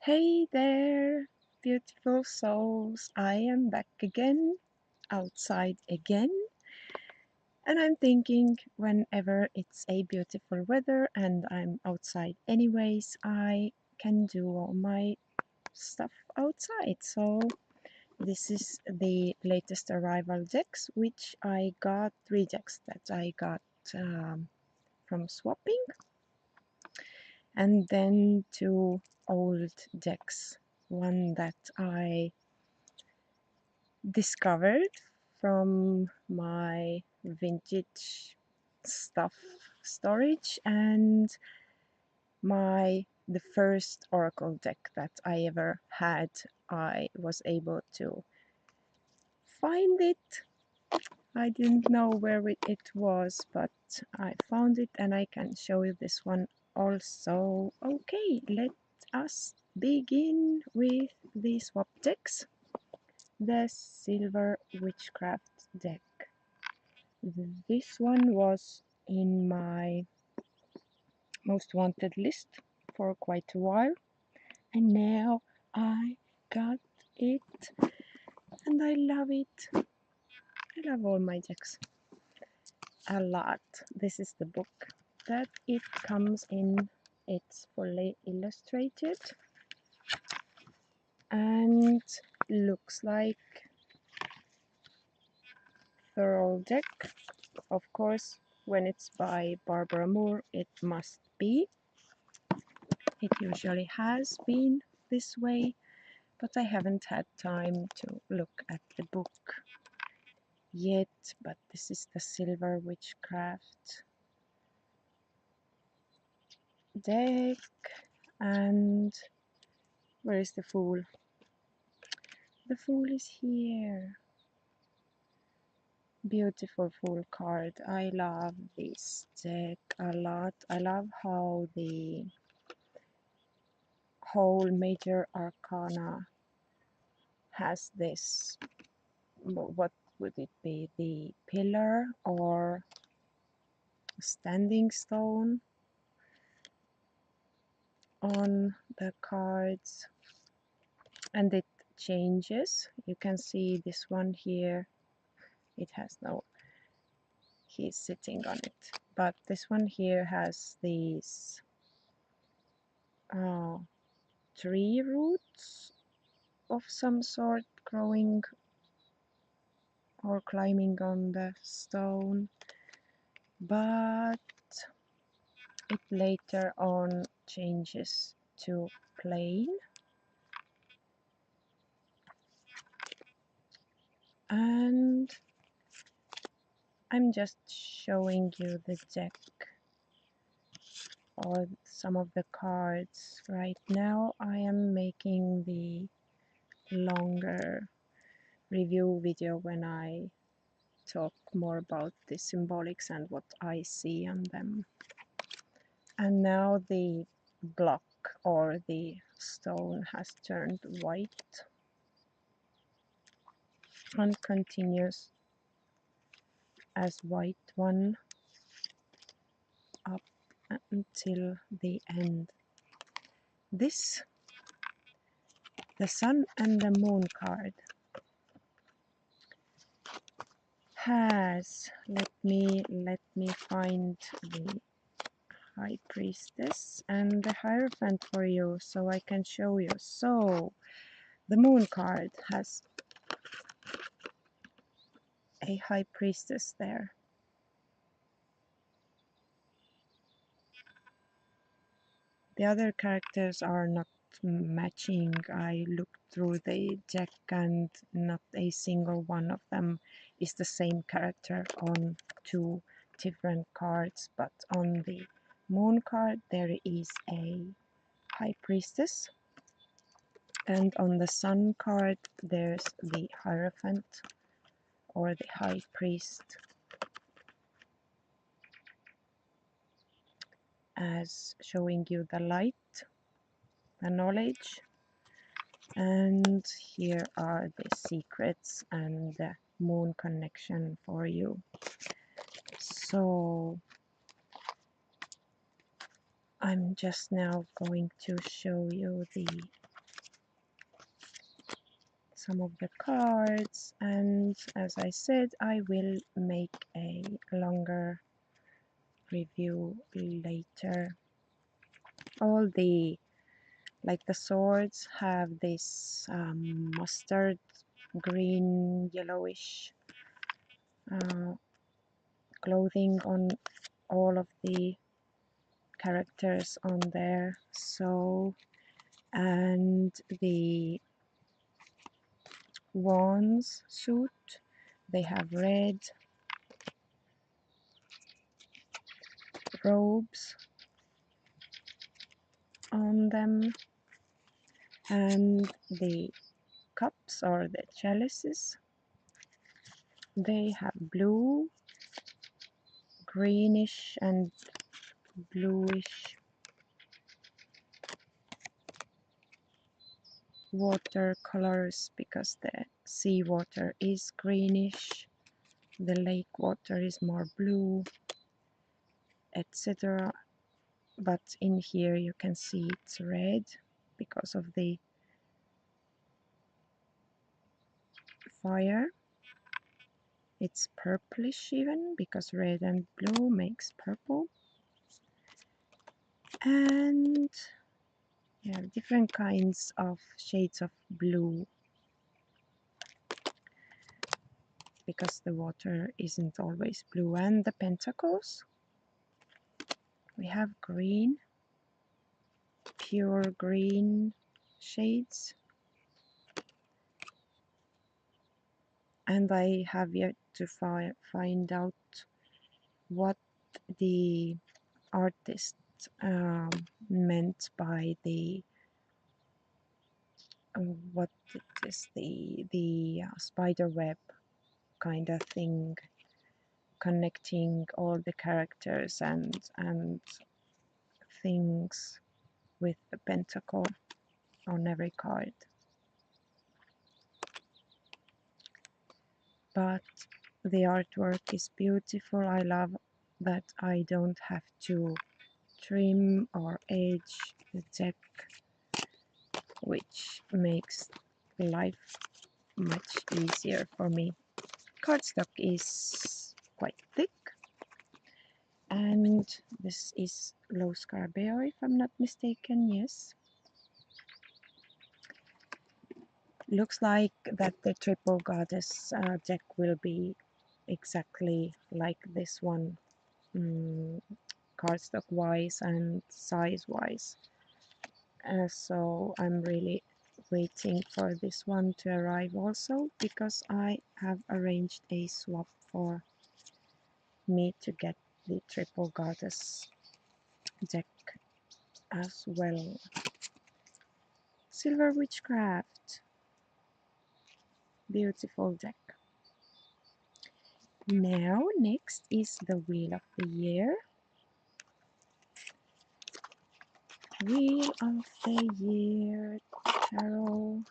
Hey there, beautiful souls. I am back again, outside again. And I'm thinking whenever it's a beautiful weather and I'm outside anyways, I can do all my stuff outside. So this is the latest arrival decks, which I got 3 decks that I got from swapping, and then 2 old decks. One that I discovered from my vintage stuff storage, and the first oracle deck that I ever had. I was able to find it. I didn't know where it was, but I found it and I can show you this one also. Okay, let us begin with the swap decks. The Silver Witchcraft deck. This one was in my most wanted list for quite a while, and now I got it and I love it. I love all my decks a lot. This is the book that it comes in. It's fully illustrated and looks like thorough deck. Of course, when it's by Barbara Moore, it must be. It usually has been this way, but I haven't had time to look at the book yet. But this is the Silver Witchcraft deck. And where is the Fool? The Fool is here. Beautiful Fool card. I love this deck a lot. I love how the whole major arcana has this, what would it be, the pillar or standing stone on the cards, and it changes. You can see this one here, it has no, he's sitting on it, but this one here has these tree roots of some sort growing or climbing on the stone, but it later on changes to plain. And I'm just showing you the deck or some of the cards right now. I am making the longer review video when I talk more about the symbolics and what I see on them. And now the block or the stone has turned white and continues as white one up until the end. This, the Sun and the Moon card, has, let me find the High Priestess and the Hierophant for you so I can show you. So the Moon card has a High Priestess there. The other characters are not matching. I looked through the deck and not a single one of them is the same character on 2 different cards, but on the Moon card there is a High Priestess, and on the Sun card there's the Hierophant or the High Priest, as showing you the light, the knowledge, and here are the secrets and the moon connection for you. So I'm just now going to show you the some of the cards, and as I said, I will make a longer review later. All the the swords have this mustard green yellowish uh, clothing on all of the characters on there. So, and the wands suit, they have red robes on them, and the cups or the chalices, they have blue, greenish and bluish watercolors because the seawater is greenish, the lake water is more blue, etc. But in here you can see it's red because of the fire. It's purplish even because red and blue makes purple. And yeah, different kinds of shades of blue because the water isn't always blue. And the pentacles, we have green, pure green shades, and I have yet to find out what the artist meant by the what it is, the spider web kind of thing, connecting all the characters and things with the pentacle on every card. But the artwork is beautiful. I love that I don't have to trim or edge the deck, which makes life much easier for me. Cardstock is quite thick, and this is low Scarabeo if I'm not mistaken. Yes, looks like that the triple goddess deck will be exactly like this one, cardstock wise and size wise. So I'm really waiting for this one to arrive also, because I have arranged a swap for me to get the triple goddess deck as well. Silver Witchcraft, beautiful deck. Now next is the Wheel of the Year. Wheel of the Year Tarot.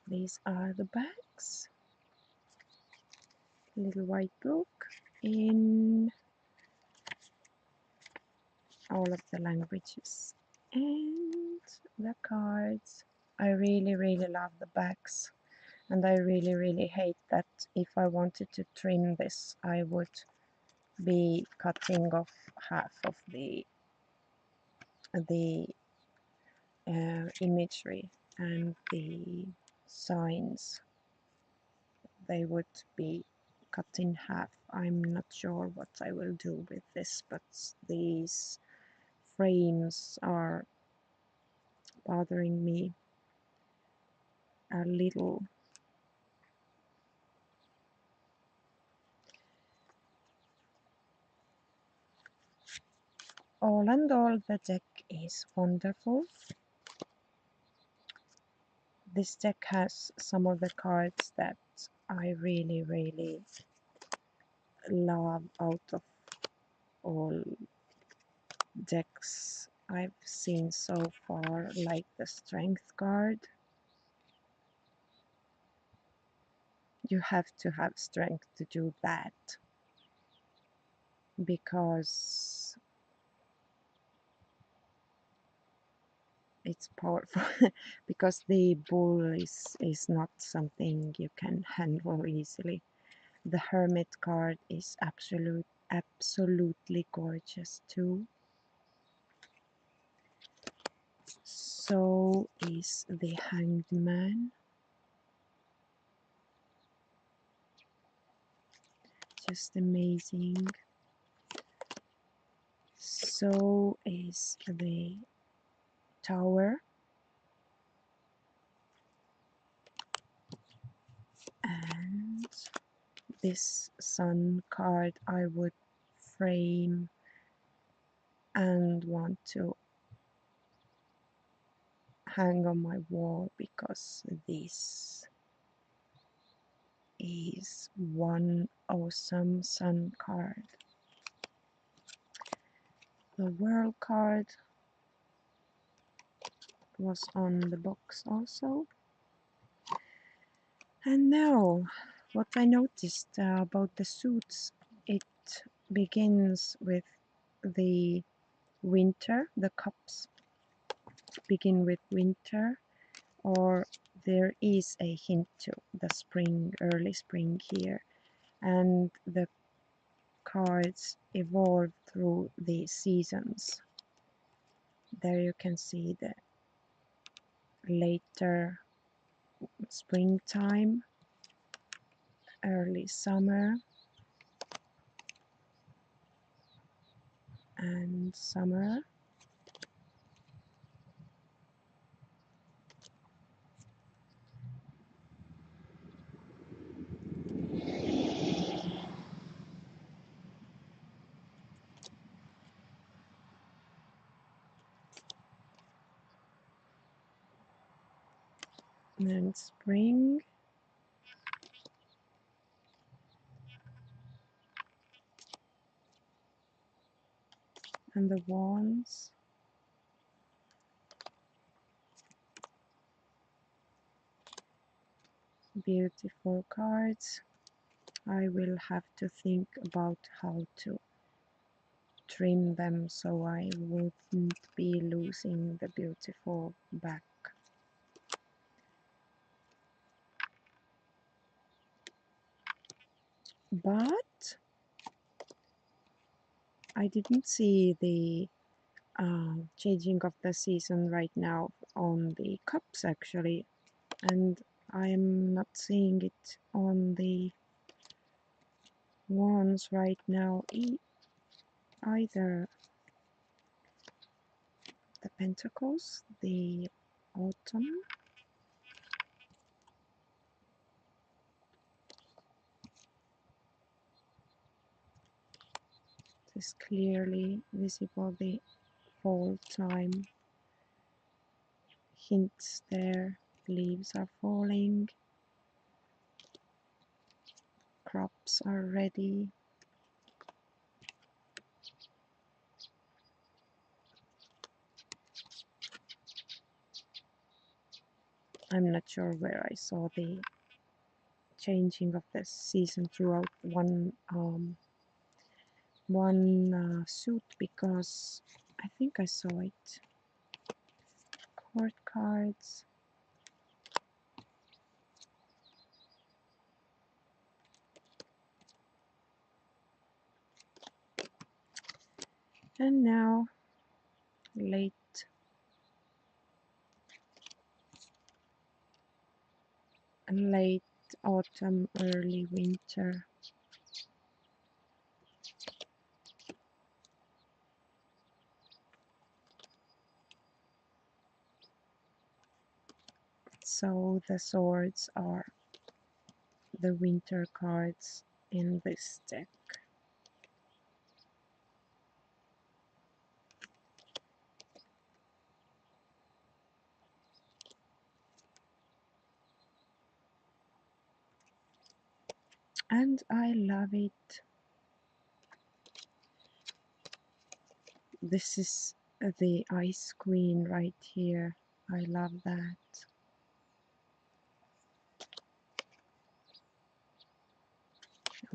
These are the backs. Little white book in all of the languages. And the cards. I really love the backs, and I really hate that if I wanted to trim this I would be cutting off half of the imagery and the signs. They would be cut in half. I'm not sure what I will do with this, but these frames are bothering me a little. All in all, the deck is wonderful. This deck has some of the cards that I really love out of all decks I've seen so far, like the Strength card. You have to have strength to do that, because it's powerful because the bull is not something you can handle easily. The hermit card is absolutely gorgeous too. So is the hanged man. Just amazing. So is the tower. And this sun card I would frame and want to hang on my wall because this is one awesome sun card. The world card was on the box also. And now what I noticed about the suits, it begins with the winter. The cups begin with winter, or there is a hint to the spring, early spring here, and the cards evolve through the seasons. There you can see the later springtime, early summer, and summer. And spring, and the wands, beautiful cards. I will have to think about how to trim them so I wouldn't be losing the beautiful back. But I didn't see the changing of the season right now on the cups actually, and I'm not seeing it on the wands right now either. The pentacles, the autumn, is clearly visible, the fall time hints there. Leaves are falling, crops are ready. I'm not sure where I saw the changing of the season throughout one suit, because I think I saw it. Court cards, and now late autumn, early winter. So the swords are the winter cards in this deck. And I love it. This is the Ice Queen right here. I love that.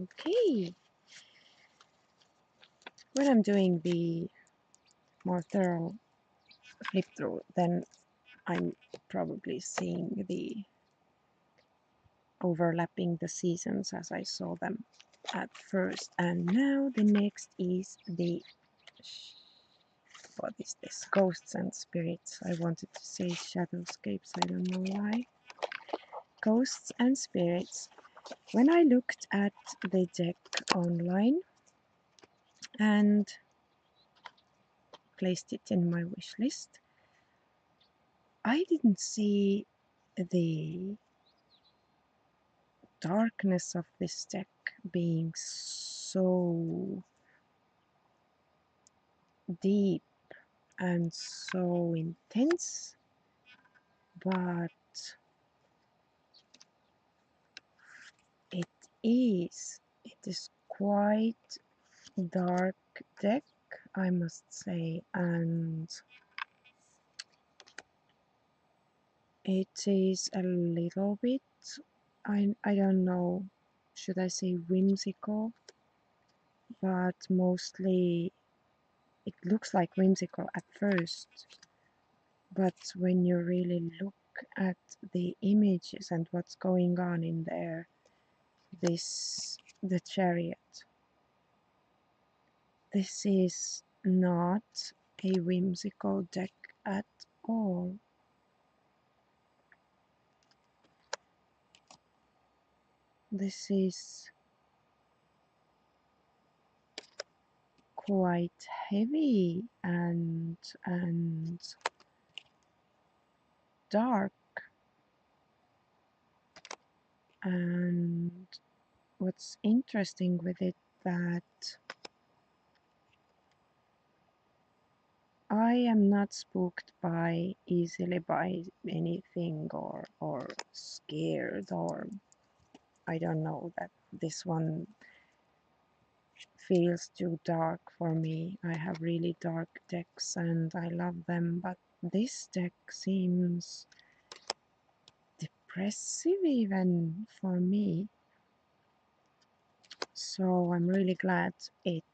Okay. When I'm doing the more thorough flip through, then I'm probably seeing the overlapping the seasons as I saw them at first. And now the next is the, what is this? Ghosts and spirits. I wanted to say shadowscapes, I don't know why. Ghosts and spirits. When I looked at the deck online and placed it in my wish list, I didn't see the darkness of this deck being so deep and so intense, but it it is quite dark deck, I must say, and it is a little bit, I don't know, should I say whimsical, but mostly it looks like whimsical at first, but when you really look at the images and what's going on in there, the chariot, this is not a whimsical deck at all. This is quite heavy and dark, and what's interesting with it that I am not spooked by easily by anything or scared, or I don't know, that this one feels too dark for me. I have really dark decks and I love them, but this deck seems depressive even for me. So I'm really glad it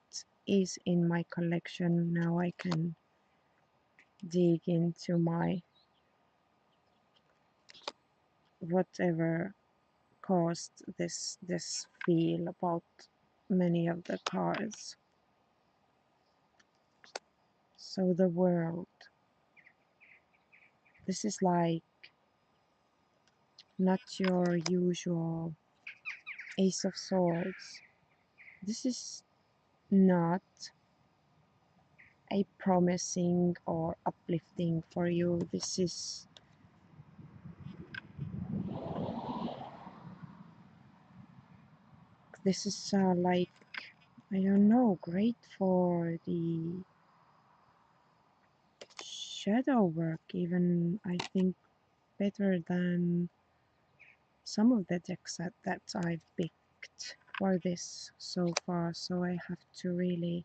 is in my collection. Now I can dig into my whatever caused this feel about many of the cards. So the world. This is like not your usual Ace of Swords. This is not a promising or uplifting for you. This is like, I don't know, great for the shadow work, even I think better than some of the decks that I've picked for this so far. So I have to really,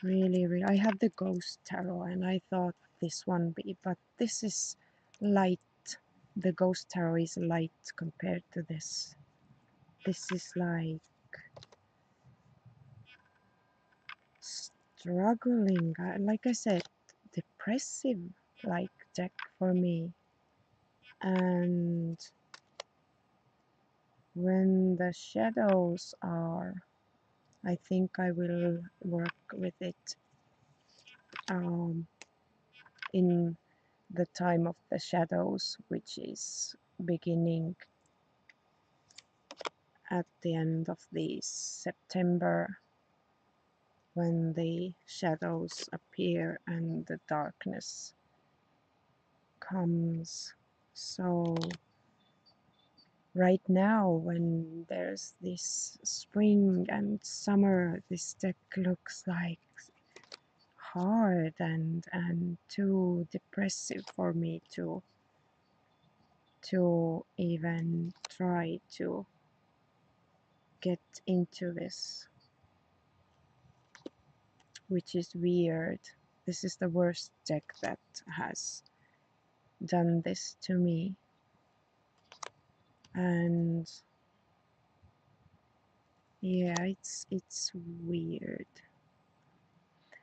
I have the Ghost Tarot and I thought this one be, but this is light. The Ghost Tarot is light compared to this. This is like struggling, like I said, depressive like deck for me. And when the shadows are, I think I will work with it in the time of the shadows, which is beginning at the end of the September, when the shadows appear and the darkness comes. So right now, when there's this spring and summer, this deck looks like hard and too depressive for me to even try to get into this, which is weird. This is the worst deck that has done this to me, and yeah, it's weird.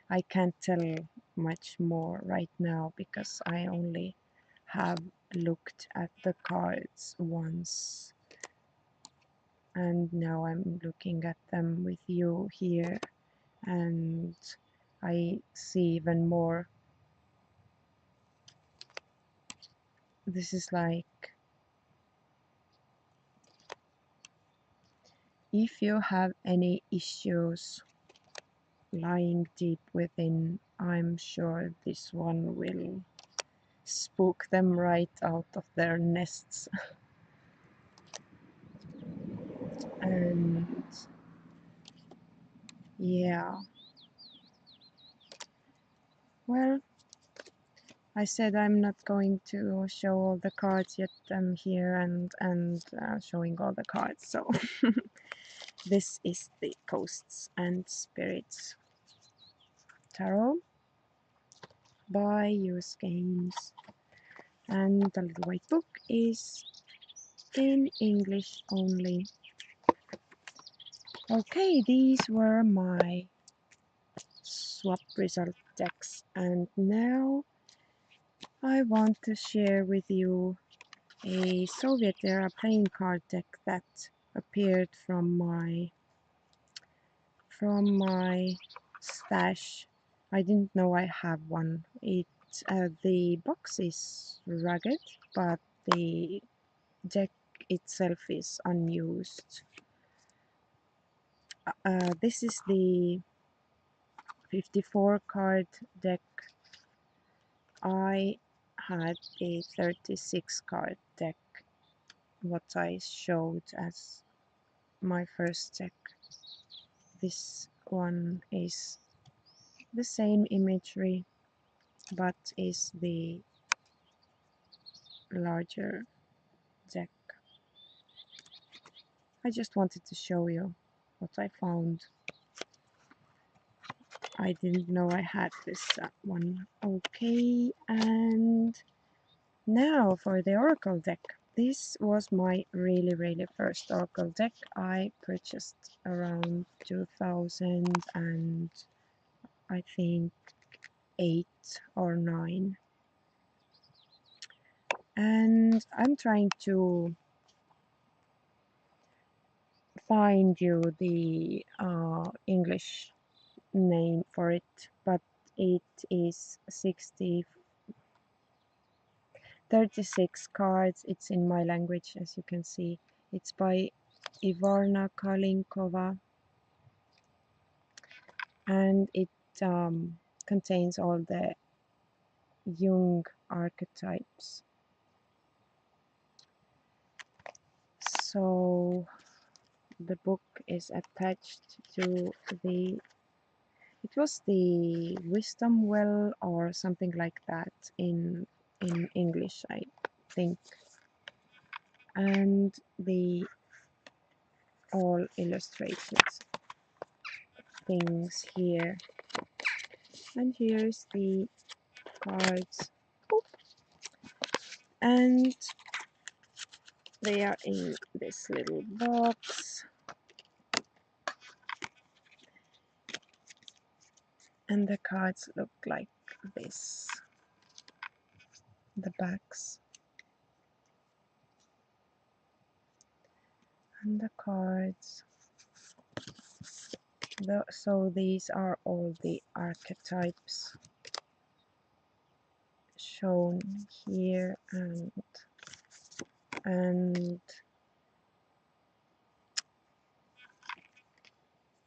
I can't tell much more right now because I only have looked at the cards once, and now I'm looking at them with you here, and I see even more. This is like, if you have any issues lying deep within, I'm sure this one will spook them right out of their nests. And yeah, well, I said I'm not going to show all the cards yet. I'm here and showing all the cards. So this is the Ghosts and Spirits Tarot by US Games, and the little white book is in English only. Okay, these were my swap result decks, and now I want to share with you a Soviet era playing card deck that appeared from my stash. I didn't know I have one. The box is rugged, but the deck itself is unused. This is the 54 card deck. I had a 36 card deck, what I showed as my first deck. This one is the same imagery, but is the larger deck. I just wanted to show you what I found. I didn't know I had this one. Okay, and now for the Oracle deck. This was my really first Oracle deck. I purchased around 2000 and I think 8 or 9. And I'm trying to find you the English name for it, but it is 36 cards. It's in my language, as you can see. It's by Ivarna Kalinkova, and it contains all the Jung archetypes. So the book is attached to it was the Wisdom Well or something like that in English, I think. And the all illustrated things here. And here's the cards. And they are in this little box. And the cards look like this. The backs. And the cards. So these are all the archetypes shown here, and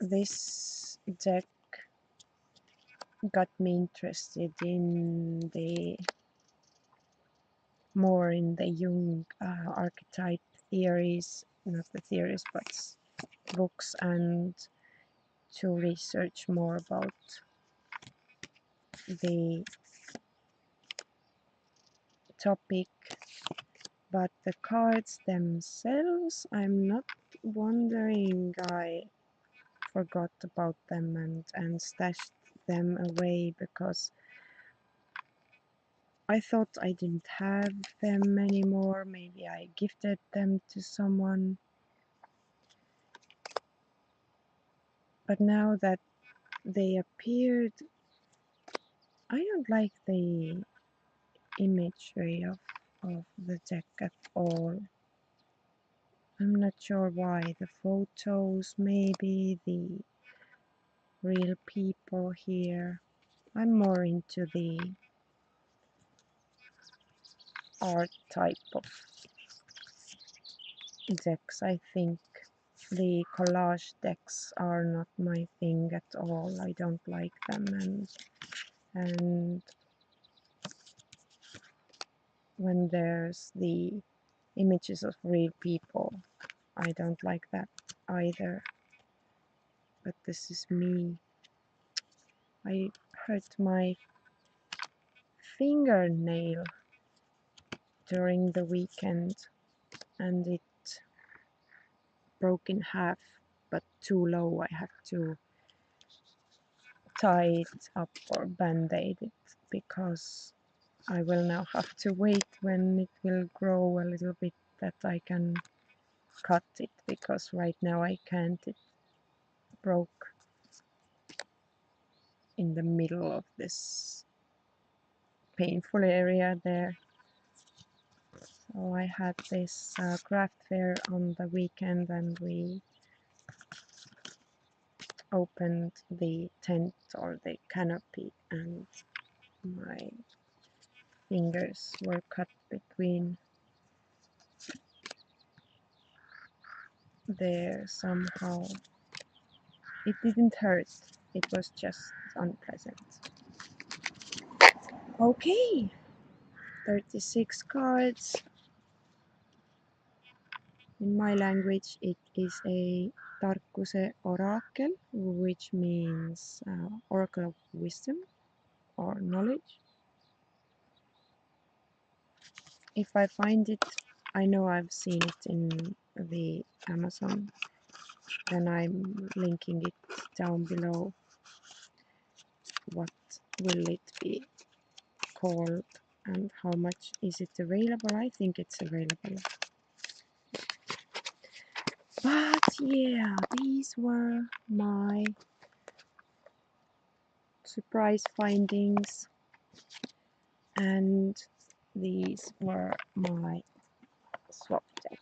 this deck got me interested in the more in the Jung archetype theories, not the theories but books, and to research more about the topic. But the cards themselves, I'm not wondering. I forgot about them and stashed them away because I thought I didn't have them anymore. Maybe I gifted them to someone. But now that they appeared, I don't like the imagery of the deck at all. I'm not sure why. The photos, maybe the real people here. I'm more into the art type of decks, I think. The collage decks are not my thing at all. I don't like them, and when there's the images of real people, I don't like that either. But this is me. I hurt my fingernail during the weekend and it broke in half, but too low. I have to tie it up or band-aid it because I will now have to wait when it will grow a little bit that I can cut it, because right now I can't. It broke in the middle of this painful area there. So I had this craft fair on the weekend and we opened the tent or the canopy and my fingers were cut between there somehow. It didn't hurt, it was just unpleasant. Okay, 36 cards. In my language it is a Tarkuse Oracle, which means Oracle of Wisdom or knowledge. If I find it, I know I've seen it in the Amazon, then I'm linking it down below. What will it be called and how much is it available? I think it's available. But yeah, these were my surprise findings and these were my swap decks.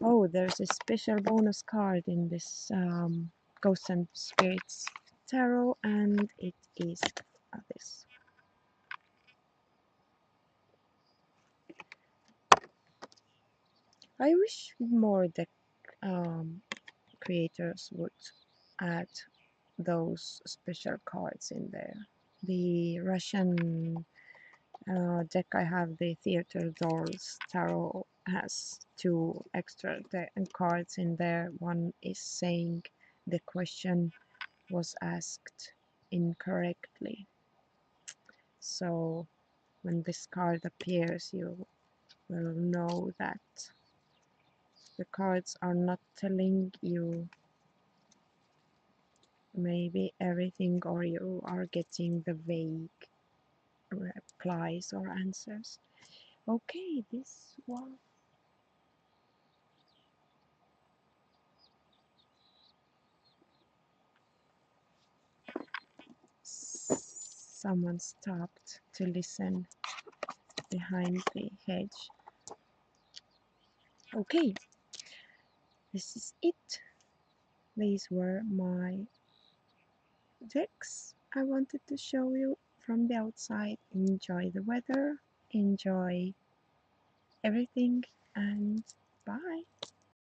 Oh, there's a special bonus card in this Ghosts and Spirits Tarot, and it is this. I wish more deck creators would add those special cards in there. The Russian deck I have, the Theater Dolls Tarot, has 2 extra cards in there. One is saying the question was asked incorrectly. So when this card appears, you will know that the cards are not telling you maybe everything, or you are getting the vague replies or answers. Okay, this one. Someone stopped to listen behind the hedge. Okay, this is it. These were my decks I wanted to show you from the outside. Enjoy the weather, enjoy everything, and bye.